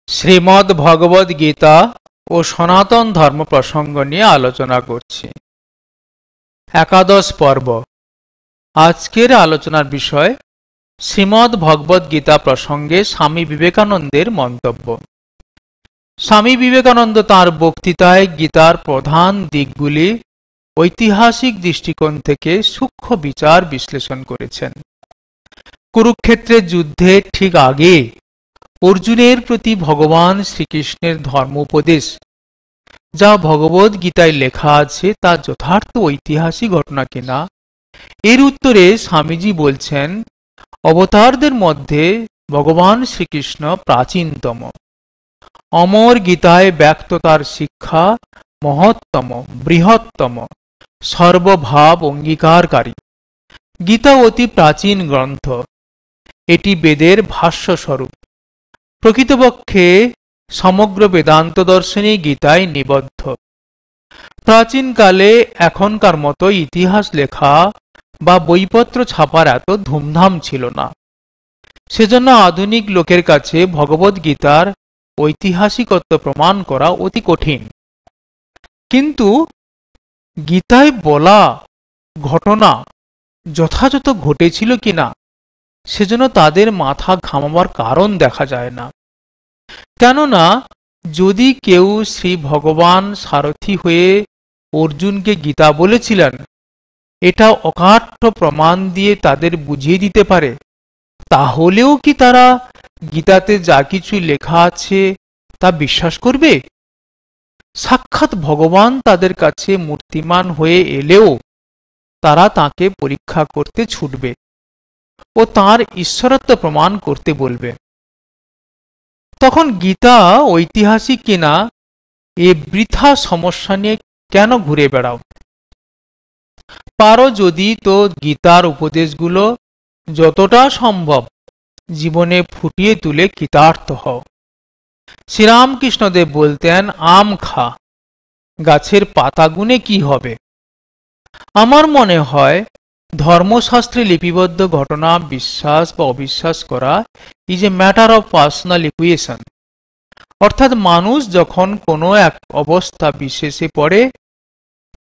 শ্রীমদ্ ভগবদ গীতা ও সনাতন ধর্ম প্রসঙ্গ নিয়ে আলোচনা করছি। একাদশ পর্ব। আজকের আলোচনার বিষয় শ্রীমদ্ ভগবদ গীতা প্রসঙ্গে স্বামী বিবেকানন্দের মন্তব্য। স্বামী বিবেকানন্দ তাঁর বক্তৃতায় গীতার প্রধান দিকগুলি ঐতিহাসিক দৃষ্টিকোণ থেকে সূক্ষ্ম বিচার বিশ্লেষণ করেছেন। কুরুক্ষেত্রের যুদ্ধের ঠিক আগে অর্জুনের প্রতি ভগবান শ্রীকৃষ্ণের ধর্ম উপদেশ যা ভগবদ গীতায় লেখা আছে তা যথার্থ ঐতিহাসিক ঘটনা কিনা এর উত্তরে স্বামীজি বলছেন, অবতারদের মধ্যে ভগবান শ্রীকৃষ্ণ প্রাচীনতম। অমর গীতায় ব্যক্ত তার শিক্ষা মহত্তম, বৃহত্তম, সর্বভাব অঙ্গীকারকারী। গীতা অতি প্রাচীন গ্রন্থ, এটি বেদের ভাষ্য স্বরূপ। প্রকৃতপক্ষে সমগ্র বেদান্ত দর্শনই গীতায় নিবদ্ধ। প্রাচীনকালে এখনকার মতো ইতিহাস লেখা বা বইপত্র ছাপার এত ধুমধাম ছিল না। সেজন্য আধুনিক লোকের কাছে ভগবদ গীতার ঐতিহাসিকত্ব প্রমাণ করা অতি কঠিন। কিন্তু গীতায় বলা ঘটনা যথাযথ ঘটেছিল কিনা সেজন্য তাদের মাথা ঘামাবার কারণ দেখা যায় না। কেননা যদি কেউ শ্রী ভগবান সারথি হয়ে অর্জুনকে গীতা বলেছিলেন এটা অকাট্য প্রমাণ দিয়ে তাদের বুঝিয়ে দিতে পারে, তাহলেও কি তারা গীতাতে যা কিছু লেখা আছে তা বিশ্বাস করবে? সাক্ষাৎ ভগবান তাদের কাছে মূর্তিমান হয়ে এলেও তারা তাকে পরীক্ষা করতে ছুটবে ও তাঁর ঈশ্বরত্ব প্রমাণ করতে বলবে। তখন গীতা ঐতিহাসিক কিনা এ বৃথা সমস্যা নিয়ে কেন ঘুরে বেড়াও? পারো যদি তো গীতার উপদেশগুলো যতটা সম্ভব জীবনে ফুটিয়ে তুলে কৃতার্থ হও। শ্রীরামকৃষ্ণদেব বলতেন, আম খা, গাছের পাতা গুনে কি হবে? আমার মনে হয় ধর্মশাস্ত্রে লিপিবদ্ধ ঘটনা বিশ্বাস বা অবিশ্বাস করা is a matter of personal equation. অর্থাৎ মানুষ যখন কোনো এক অবস্থা বিশেষে পড়ে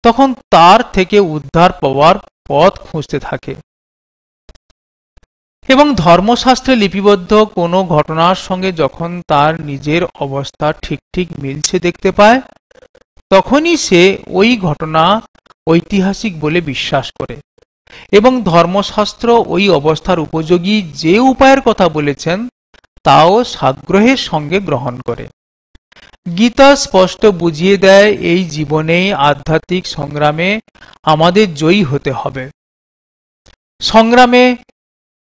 তখন তার থেকে উদ্ধার পাওয়ার পথ খুঁজতে থাকে এবং ধর্মশাস্ত্রে লিপিবদ্ধ কোনো ঘটনার সঙ্গে যখন তার নিজের অবস্থা ঠিক ঠিক মিলছে দেখতে পায় তখনই সে ওই ঘটনা ঐতিহাসিক বলে বিশ্বাস করে এবং ধর্মশাস্ত্র ওই অবস্থার উপযোগী যে উপায়ের কথা বলেছেন তাও সাগ্রহের সঙ্গে গ্রহণ করে। গীতা স্পষ্ট বুঝিয়ে দেয় এই জীবনেই আধ্যাত্মিক সংগ্রামে আমাদের জয়ী হতে হবে। সংগ্রামে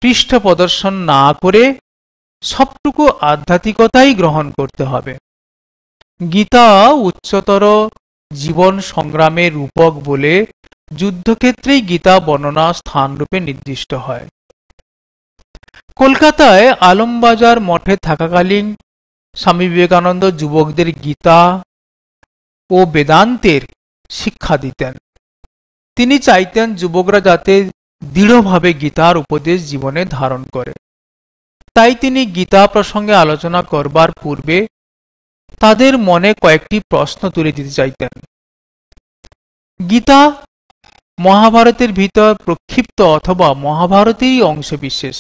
পৃষ্ঠ প্রদর্শন না করে সবটুকু আধ্যাত্মিকতাই গ্রহণ করতে হবে। গীতা উচ্চতর জীবন সংগ্রামের রূপক বলে যুদ্ধক্ষেত্রেই গীতা বর্ণনা স্থানরূপে নির্দিষ্ট হয়। কলকাতায় আলমবাজার মঠে থাকাকালীন স্বামী বিবেকানন্দ যুবকদের গীতা ও বেদান্তের শিক্ষা দিতেন। তিনি চাইতেন যুবকরা যাতে দৃঢ়ভাবে গীতার উপদেশ জীবনে ধারণ করে। তাই তিনি গীতা প্রসঙ্গে আলোচনা করবার পূর্বে তাদের মনে কয়েকটি প্রশ্ন তুলে দিতে চাইতেন। গীতা মহাভারতের ভিতর প্রক্ষিপ্ত অথবা মহাভারতেরই অংশ বিশেষ,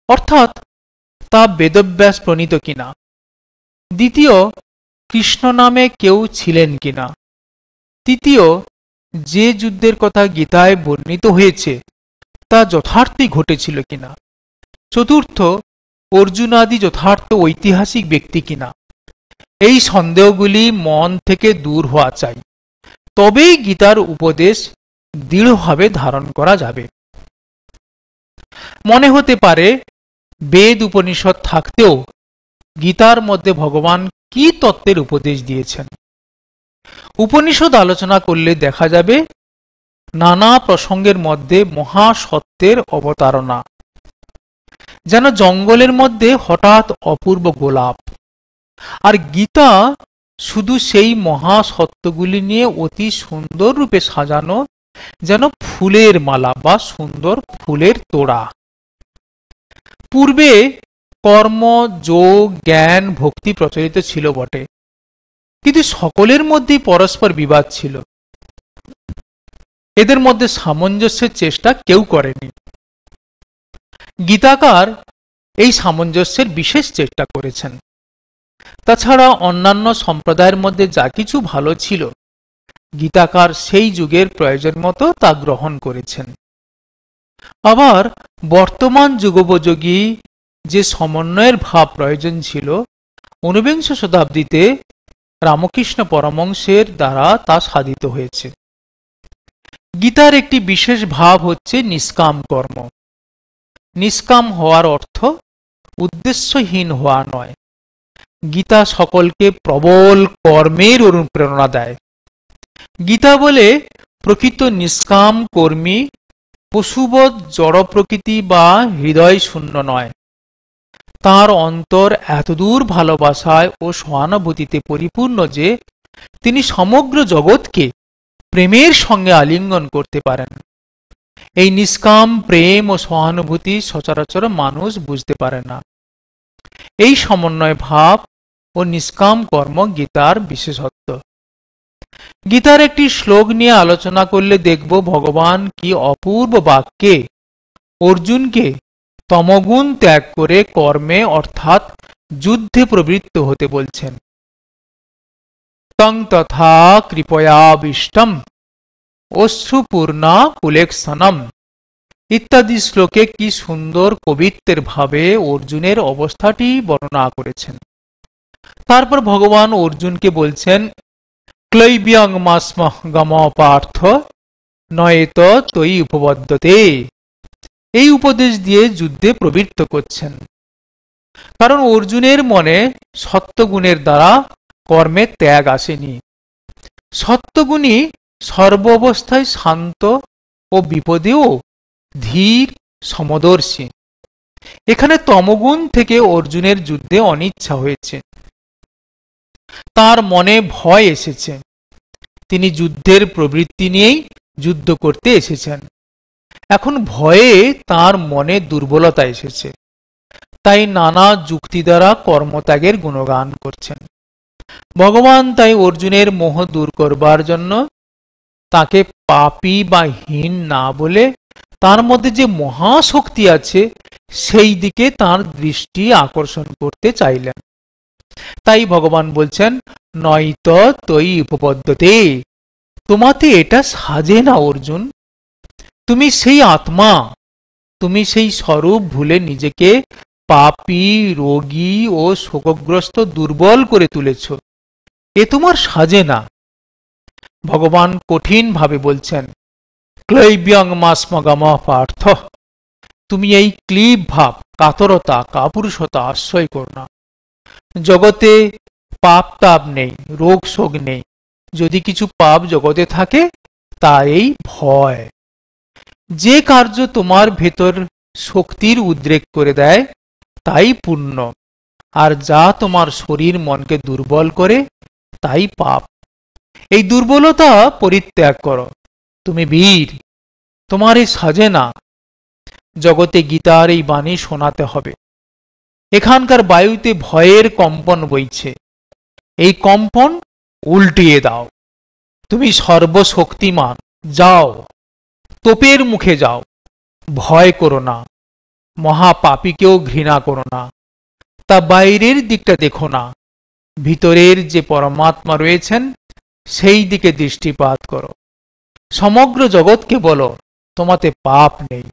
অর্থাৎ তা বেদব্যাস প্রণীত কিনা। দ্বিতীয়, কৃষ্ণ নামে কেউ ছিলেন কিনা। তৃতীয়, যে যুদ্ধের কথা গীতায় বর্ণিত হয়েছে তা যথার্থই ঘটেছিল কিনা। চতুর্থ, অর্জুন আদি যথার্থ ঐতিহাসিক ব্যক্তি কিনা। এই সন্দেহগুলি মন থেকে দূর হওয়া চাই, তবেই গীতার উপদেশ দৃঢ়ভাবে ধারণ করা যাবে। মনে হতে পারে বেদ উপনিষদ থাকতেও গীতার মধ্যে ভগবান কি তত্ত্বের উপদেশ দিয়েছেন। উপনিষদ আলোচনা করলে দেখা যাবে নানা প্রসঙ্গের মধ্যে মহাসত্যের অবতারণা, যেন জঙ্গলের মধ্যে হঠাৎ অপূর্ব গোলাপ। আর গীতা শুধু সেই মহাসত্যগুলি নিয়ে অতি সুন্দর রূপে সাজানো, যেন ফুলের মালা বা সুন্দর ফুলের তোড়া। পূর্বে কর্ম, যোগ, জ্ঞান, ভক্তি প্রচলিত ছিল বটে, কিন্তু সকলের মধ্যেই পরস্পর বিবাদ ছিল। এদের মধ্যে সামঞ্জস্যের চেষ্টা কেউ করেনি। গীতাকার এই সামঞ্জস্যের বিশেষ চেষ্টা করেছেন। তাছাড়া অন্যান্য সম্প্রদায়ের মধ্যে যা কিছু ভালো ছিল, গীতাকার সেই যুগের প্রয়োজন মতো তা গ্রহণ করেছেন। আবার বর্তমান যুগোপযোগী যে সমন্বয়ের ভাব প্রয়োজন ছিল, ঊনবিংশ শতাব্দীতে রামকৃষ্ণ পরমহংসের দ্বারা তা সাধিত হয়েছে। গীতার একটি বিশেষ ভাব হচ্ছে নিষ্কাম কর্ম। নিষ্কাম হওয়ার অর্থ উদ্দেশ্যহীন হওয়া নয়। গীতা সকলকে প্রবল কর্মের অনুপ্রেরণা দেয়। গীতা বলে প্রকৃত নিষ্কাম কর্মী পশুবৎ জড় প্রকৃতি বা হৃদয় শূন্য নয়, তার অন্তর এতদূর ভালোবাসায় ও সহানুভূতিতে পরিপূর্ণ যে তিনি সমগ্র জগৎকে প্রেমের সঙ্গে আলিঙ্গন করতে পারেন। এই নিষ্কাম প্রেম ও সহানুভূতি সচরাচর মানুষ বুঝতে পারে না। এই সমন্বয় ভাব ও নিষ্কাম কর্ম গীতার বিশেষত্ব। গীতার একটি শ্লোক নিয়ে আলোচনা করলে দেখব ভগবান কি অপূর্ব বাক্যে অর্জুনকে তমগুণ ত্যাগ করে কর্মে অর্থাৎ যুদ্ধে প্রবৃত্ত হতে বলছেন। তং তথা কৃপয়াবিষ্টম অশ্রুপূর্ণা কুলেক্ষণম ইত্যাদি শ্লোকে কি সুন্দর কবিত্বের ভাবে অর্জুনের অবস্থাটি বর্ণনা করেছেন। তারপর ভগবান অর্জুনকে বলছেন, ক্লৈব্যং মাস্মঃ গম পার্থ নয়েত তৈ উপবদ্যতে। এই উপদেশ দিয়ে যুদ্ধে প্রবৃত্ত করছেন। কারণ অর্জুনের মনে সত্যগুণের দ্বারা কর্মের ত্যাগ আসেনি। সত্যগুণই সর্বাবস্থায় শান্ত ও বিপদেও ধীর সমদর্শী। এখানে তমগুণ থেকে অর্জুনের যুদ্ধে অনিচ্ছা হয়েছে, তার মনে ভয় এসেছে। তিনি যুদ্ধের প্রবৃত্তি নিয়েই যুদ্ধ করতে এসেছেন। এখন ভয়ে তার মনে দুর্বলতা এসেছে, তাই নানা যুক্তি দ্বারা কর্মত্যাগের গুণগান করছেন। ভগবান তাই অর্জুনের মোহ দূর করবার জন্য তাকে পাপী বা হীন না বলে তার মধ্যে যে মহাশক্তি আছে সেই দিকে তার দৃষ্টি আকর্ষণ করতে চাইলেন। তাই ভগবান বলছেন, নয়ত তৈ উপপদ্যতে, তোমাতে এটা সাজে না অর্জুন। তুমি সেই আত্মা, তুমি সেই স্বরূপ ভুলে নিজেকে পাপী, রোগী ও শোকগ্রস্ত দুর্বল করে তুলেছ। এ তোমার সাজে না। ভগবান কঠিন ভাবে বলছেন, ক্লৈব্যং মাস্মগম পার্থ, তুমি এই ক্লীব ভাব, কাতরতা, কাপুরুষতা আশ্রয় কর না। জগতে পাপ তাপ নেই, রোগ শোক নেই। যদি কিছু পাপ জগতে থাকে তা এই ভয়। যে কার্য তোমার ভেতর শক্তির উদ্রেক করে দেয় তাই পুণ্য, আর যা তোমার শরীর মনকে দুর্বল করে তাই পাপ। এই দুর্বলতা পরিত্যাগ করো, তুমি বীর, তোমার এই সাজে না। জগতে গীতার এই বাণী শোনাতে হবে। এখানকার বায়ুতে ভয়ের কম্পন বইছে, এই কম্পন উল্টিয়ে দাও। তুমি সর্বশক্তিমান, যাও, তোপের মুখে যাও, ভয় করো না। মহাপাপীকেও ঘৃণা করো না, তা বাইরের দিকটা দেখো না, ভিতরের যে পরমাত্মা রয়েছেন সেই দিকে দৃষ্টিপাত করো। সমগ্র জগৎকে বলো, তোমাতে পাপ নেই,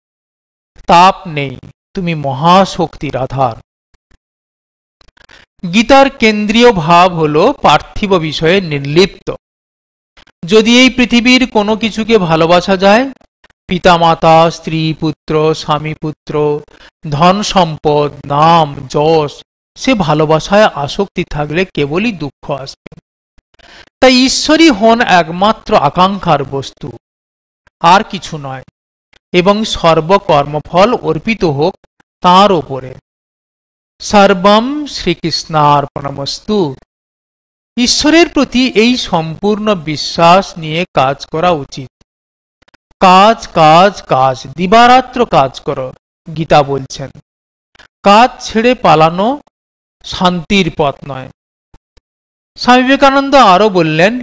তাপ নেই, তুমি মহাশক্তির আধার। গীতার কেন্দ্রীয় ভাব হল পার্থিব বিষয়ে নির্লিপ্ত। যদি এই পৃথিবীর কোনো কিছুকে ভালোবাসা যায়, পিতামাতা, স্ত্রী, পুত্র, স্বামী, পুত্র, ধন সম্পদ, নাম, যশ, সে ভালোবাসায় আসক্তি থাকলে কেবলই দুঃখ আসবে। তাই ঈশ্বরই হন একমাত্র আকাঙ্ক্ষার বস্তু, আর কিছু নয়, এবং সর্বকর্মফল অর্পিত হোক তাঁর ওপরে। সর্বম শ্রীকৃষ্ণার্পণমস্তু। ঈশ্বরের প্রতি এই সম্পূর্ণ বিশ্বাস নিয়ে কাজ করা উচিত। কাজ কাজ কাজ, দিবারাত্র কাজ করো, গীতা বলছেন। কাজ ছেড়ে পালানো শান্তির পথ নয়। স্বামী বিবেকানন্দ আরো বললেন,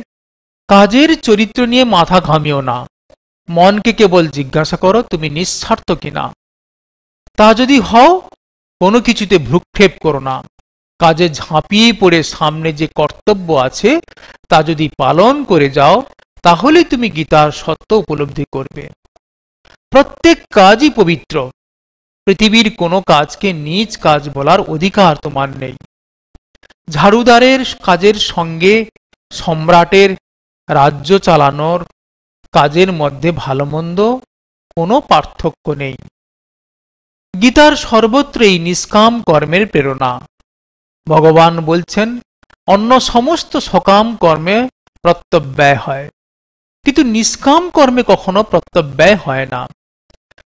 কাজের চরিত্র নিয়ে মাথা ঘামিও না, মনকে কেবল জিজ্ঞাসা করো তুমি নিঃস্বার্থ কিনা। তা যদি হও, কোনো কিছুতে ভ্রুক্ষেপ করো না, কাজে ঝাঁপিয়ে পড়ে সামনে যে কর্তব্য আছে তা যদি পালন করে যাও, তাহলে তুমি গীতার সত্য উপলব্ধি করবে। প্রত্যেক কাজই পবিত্র, পৃথিবীর কোনো কাজকে নীচ কাজ বলার অধিকার তোমার নেই। ঝাড়ুদারের কাজের সঙ্গে সম্রাটের রাজ্য চালানোর কাজের মধ্যে ভালো মন্দ কোনো পার্থক্য নেই। গীতার সর্বত্রই নিষ্কাম কর্মের প্রেরণা। ভগবান বলছেন, অন্য সমস্ত সকাম কর্মে প্রত্যব্যয় হয়, কিন্তু নিষ্কাম কর্মে কখনো প্রত্যব্যয় হয় না।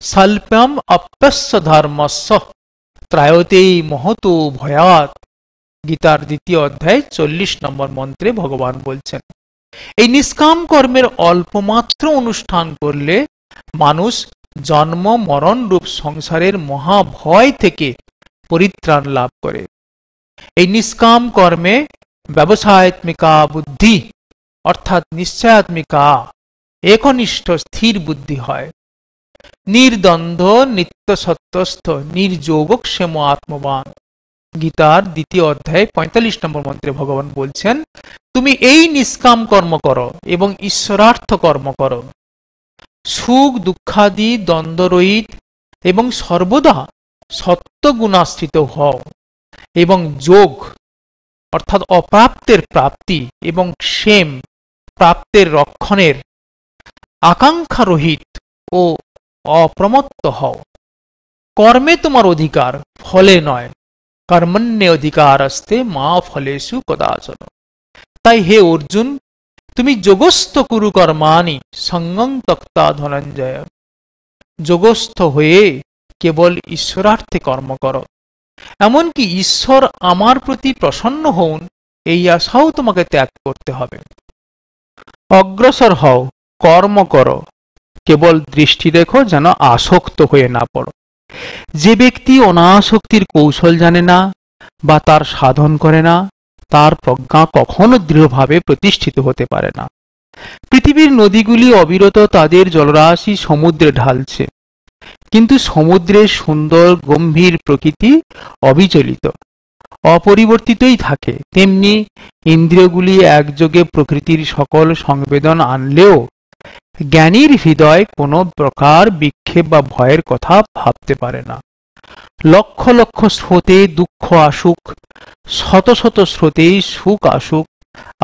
স্বল্পম অপ্যস্য ধর্মস্য ত্রায়তেই মহতো ভয়াৎ। গীতার 2য় অধ্যায় 40 নম্বর মন্ত্রে ভগবান বলছেন, এই নিষ্কাম কর্মের অল্পমাত্র অনুষ্ঠান করলে মানুষ জন্ম মরণ রূপ সংসারের মহাভয় থেকে পরিত্রাণ লাভ করে। এই নিষ্কাম কর্মে ব্যবসায়াত্মিকা বুদ্ধি অর্থাৎ নিশ্চয়াত্মিকা একনিষ্ঠ স্থির বুদ্ধি হয়। নির্দ্বন্দ্ব নিত্য সত্যস্থ নির্যোগক্ষেম আত্মবান। গীতার 2য় অধ্যায় 45 নম্বর মন্ত্রে ভগবান বলছেন, তুমি এই নিষ্কাম কর্ম করো এবং ঈশ্বরার্থ কর্ম করো। সুখ দুঃখাদি দ্বন্দ্বরহিত এবং সর্বদা সত্যগুণাশ্রিত হও, এবং যোগ অর্থাৎ অপ্রাপ্তের প্রাপ্তি এবং ক্ষেম প্রাপ্তের রক্ষণের আকাঙ্ক্ষা রহিত ও অপ্রমত্ত হও। কর্মে তোমার অধিকার, ফলে নয়। কর্মণ্যে অধিকার আসতে মা ফলেষু কদাচন। তাই হে অর্জুন, তুমি যোগস্থ কুরু কর্মাণি সঙ্গং তক্তা ধনঞ্জয়। যোগস্থ হয়ে কেবল ঈশ্বরার্থে কর্ম করো, এমনকি ঈশ্বর আমার প্রতি প্রসন্ন হন এই আশাও তোমাকে ত্যাগ করতে হবে। অগ্রসর হও, কর্ম করো, কেবল দৃষ্টি রেখো যেন আসক্ত হয়ে না পড়ো। যে ব্যক্তি অনাসক্তির কৌশল জানে না বা তার সাধন করে না, তার প্রজ্ঞা কখনো দৃঢ়ভাবে প্রতিষ্ঠিত হতে পারে না। পৃথিবীর নদীগুলি অবিরত তাদের জলরাশি সমুদ্রে ঢালছে, কিন্তু সমুদ্রের সুন্দর গম্ভীর প্রকৃতি অবিচলিত অপরিবর্তিতই থাকে। তেমনি ইন্দ্রিয়গুলি একযোগে প্রকৃতির সকল সংবেদন আনলেও জ্ঞানীর হৃদয় কোনো প্রকার বিক্ষেপ বা ভয়ের কথা ভাবতে পারে না। লক্ষ লক্ষ স্রোতে দুঃখ আসুক, শত শত স্রোতেই সুখ আসুক,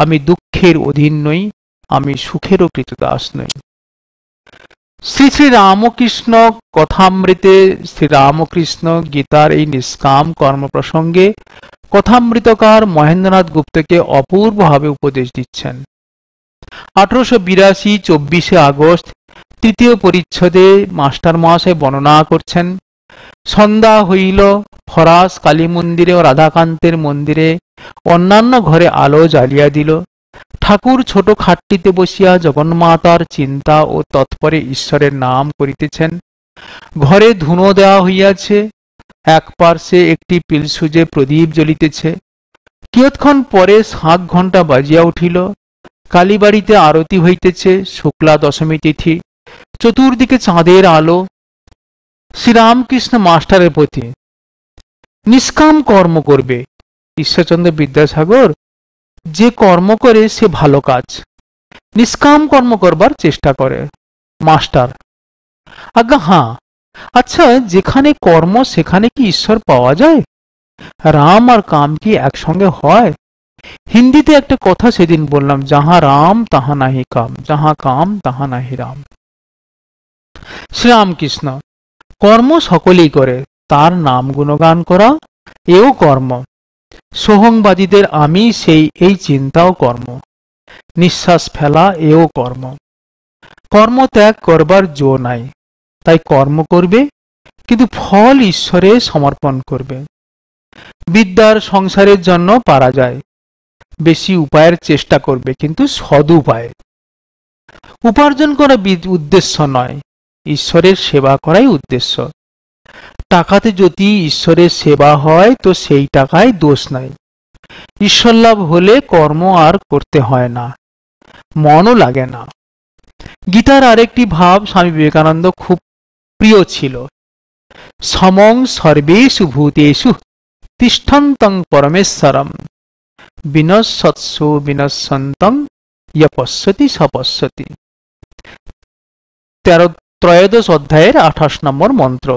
আমি দুঃখের অধীন নই, আমি সুখেরও কৃতদাস নই। শ্রী শ্রী রামকৃষ্ণ কথামৃতে শ্রীরামকৃষ্ণ গীতার এই নিষ্কাম কর্ম প্রসঙ্গে কথামৃতকার মহেন্দ্রনাথ গুপ্তকে অপূর্বভাবে উপদেশ দিচ্ছেন। 1882 24 আগস্ট 3য় পরিচ্ছদে মাস্টার মহাশয় বর্ণনা করছেন, সন্ধ্যা হইল, ফরাস কালী মন্দিরে ও রাধাকান্তের মন্দিরে অন্যান্য ঘরে আলো জ্বালিয়া দিল। ঠাকুর ছোট খাটটিতে বসিয়া জগন্মাতার চিন্তা ও তৎপরে ঈশ্বরের নাম করিতেছেন। ঘরে ধুনো দেওয়া হইয়াছে, এক পার্শ্বে একটি পিলসুজে প্রদীপ জ্বলিতেছে। কিয়ৎক্ষণ পরে 7 ঘণ্টা বাজিয়া উঠিল। কালীবাড়িতে আরতি হইতেছে, শুক্লা দশমী তিথি, চতুর্দিকে চাঁদের আলো। শ্রীরামকৃষ্ণ মাস্টারের প্রতি, নিষ্কাম কর্ম করবে। ঈশ্বরচন্দ্র বিদ্যাসাগর, যে কর্ম করে সে ভালো কাজ, নিষ্কাম কর্ম করবার চেষ্টা করে। মাস্টার, আজ্ঞা হ্যাঁ। আচ্ছা, যেখানে কর্ম সেখানে কি ঈশ্বর পাওয়া যায়? রাম আর কাম কি একসঙ্গে হয়? হিন্দিতে একটা কথা সেদিন বললাম, যাহা রাম তাহা নাহি কাম, যাহা কাম তাহা নাহি রাম। শ্রীরামকৃষ্ণ, কর্ম সকলেই করে, তার নাম গুণগান করা এও কর্ম। সোহংবাদীদের আমি সেই এই চিন্তাও কর্ম। নিঃশ্বাস ফেলা এও কর্ম। কর্ম ত্যাগ করবার জো নাই, তাই কর্ম করবে, কিন্তু ফল ঈশ্বরে সমর্পণ করবে। বিদ্যার সংসারের জন্য পারা যায়, বেশি উপায়ের চেষ্টা করবে, কিন্তু সদুপায়ে। উপার্জন করা উদ্দেশ্য নয়, ঈশ্বরের সেবা করাই উদ্দেশ্য। টাকাতে যদি ঈশ্বরের সেবা হয় তো সেই টাকায় দোষ নাই। ঈশ্বর লাভ হলে কর্ম আর করতে হয় না, মনও লাগে না। গীতার আরেকটি ভাব স্বামী বিবেকানন্দ খুব প্রিয় ছিল, সমং সর্বেষু ভূতেষু তিষ্ঠন্তং পরমেশ্বরম বিনশ্বৎসু বিনশ্বন্তং ইয় পশ্যতি স পশ্যতি। ত্রয়োদশ অধ্যায়ের 28 নম্বর মন্ত্র।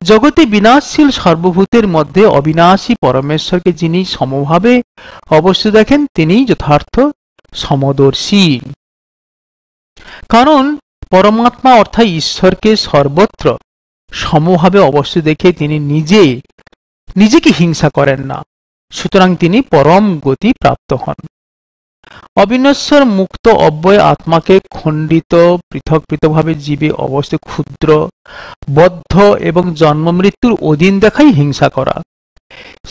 জগতে বিনাশশীল সর্বভূতের মধ্যে অবিনাশী পরমেশ্বরকে যিনি সমভাবে অবশ্য দেখেন তিনিই যথার্থ সমদর্শী। কারণ পরমাত্মা অর্থাৎ ঈশ্বরকে সর্বত্র সমভাবে অবশ্য দেখে তিনি নিজেকে হিংসা করেন না, সুতরাং তিনি পরম গতি প্রাপ্ত হন। অবিনশ্বর মুক্ত অব্যয় আত্মাকে খণ্ডিত পৃথক পৃথকভাবে জীবে অবস্থিত ক্ষুদ্র বদ্ধ এবং জন্ম মৃত্যুর অধীন দেখাই হিংসা করা।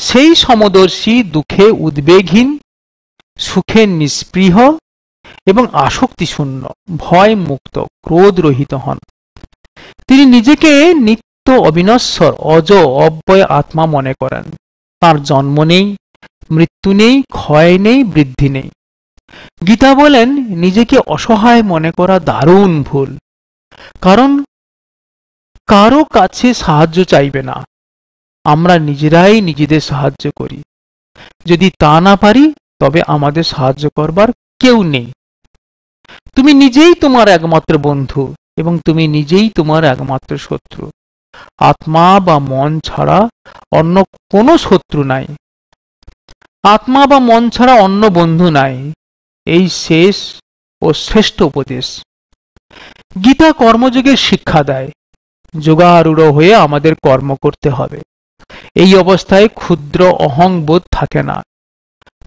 সেই সমদর্শী দুঃখে উদ্বেগহীন, সুখে নিস্পৃহ এবং আসক্তি শূন্য, ভয় মুক্ত, ক্রোধ রহিত হন। তিনি নিজেকে নিত্য অবিনশ্বর অজ অব্যয় আত্মা মনে করেন। তার জন্ম নেই, মৃত্যু নেই, ক্ষয় নেই, বৃদ্ধি নেই। গীতা বলেন নিজেকে অসহায় মনে করা দারুণ ভুল, কারণ কারো কাছে সাহায্য চাইবে না, আমরা নিজেরাই নিজেদের সাহায্য করি। যদি তা না পারি তবে আমাদের সাহায্য করবার কেউ নেই। তুমি নিজেই তোমার একমাত্র বন্ধু এবং তুমি নিজেই তোমার একমাত্র শত্রু। আত্মা বা মন ছাড়া অন্য কোনো শত্রু নাই, আত্মা বা মন ছাড়া অন্য বন্ধু নাই। এই শেষ ও শ্রেষ্ঠ উপদেশ। গীতা কর্মযোগের শিক্ষা দেয়। যোগারূঢ় হয়ে আমাদের কর্ম করতে হবে। এই অবস্থায় ক্ষুদ্র অহংবোধ থাকে না।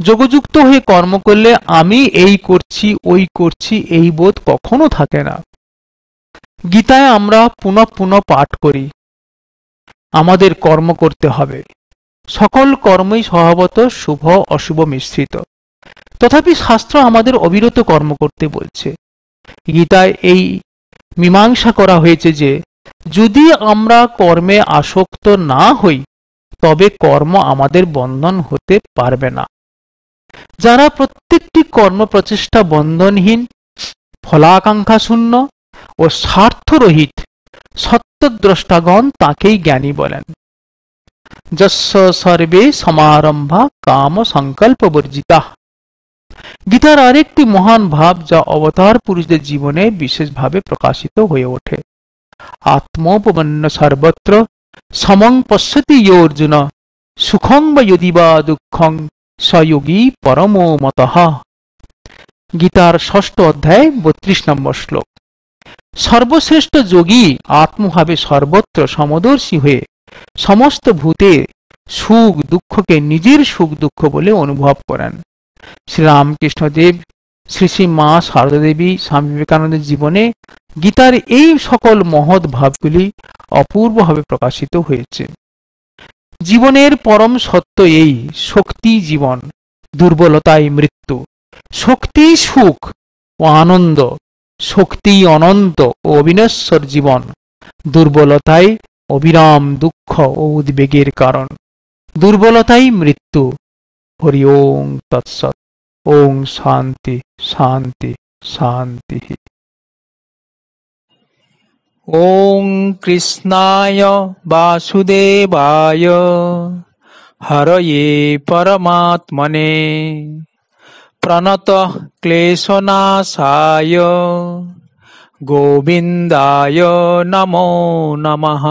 যোগযুক্ত হয়ে কর্ম করলে আমি এই করছি ওই করছি এই বোধ কখনো থাকে না। গীতায় আমরা পুনঃ পুনঃ পাঠ করি, আমাদের কর্ম করতে হবে। সকল কর্মই স্বভাবত শুভ অশুভ মিশ্রিত, তথাপি শাস্ত্র আমাদের অবিরত কর্ম করতে বলছে। গীতায় এই মীমাংসা করা হয়েছে যে যদি আমরা কর্মে আসক্ত না হই তবে কর্ম আমাদের বন্ধন হতে পারবে না। যারা প্রত্যেকটি কর্ম প্রচেষ্টা বন্ধনহীন, ফলাকাঙ্ক্ষা শূন্য ও স্বার্থরহিত সত্যদ্রষ্টাগণ তাকেই জ্ঞানী বলেন। যস্য সর্বে সমারম্ভা কাম সংকল্প বর্জিতা। গীতার আরেকটি মহান ভাব যা অবতার পুরুষদের জীবনে বিশেষভাবে প্রকাশিত হয়ে ওঠে। আত্মোপবন্য সর্বত্র সমং পশ্যতি ইয়ো অর্জুন সুখং বা যদি বা দুঃখং সয়োগী পরমো মতঃ। গীতার 6ষ্ঠ অধ্যায় 32 নম্বর শ্লোক। সর্বশ্রেষ্ঠ যোগী আত্মভাবে সর্বত্র সমদর্শী হয়ে সমস্ত ভূতে সুখ দুঃখকে নিজের সুখ দুঃখ বলে অনুভব করেন। শ্রীরামকৃষ্ণদেব, শ্রী শ্রী মা শারদা দেবী, স্বামী বিবেকানন্দের জীবনে গীতার এই সকল মহৎ ভাবগুলি অপূর্বভাবে প্রকাশিত হয়েছে। জীবনের পরম সত্য এই শক্তি জীবন, দুর্বলতাই মৃত্যু। শক্তি সুখ ও আনন্দ, শক্তি অনন্ত ও অবিনশ্বর জীবন, দুর্বলতাই অবিরাম দুঃখ ও উদ্বেগের কারণ, দুর্বলতাই মৃত্যু। হরি ওং তৎসৎ। ওং শান্তি শান্তি শান্তি। ওং কৃষ্ণায় বাসুদেবায় হরয়ে পরমাত্মনে প্রণতঃ ক্লেশনাশায় গোবিন্দায় নমো নমঃ।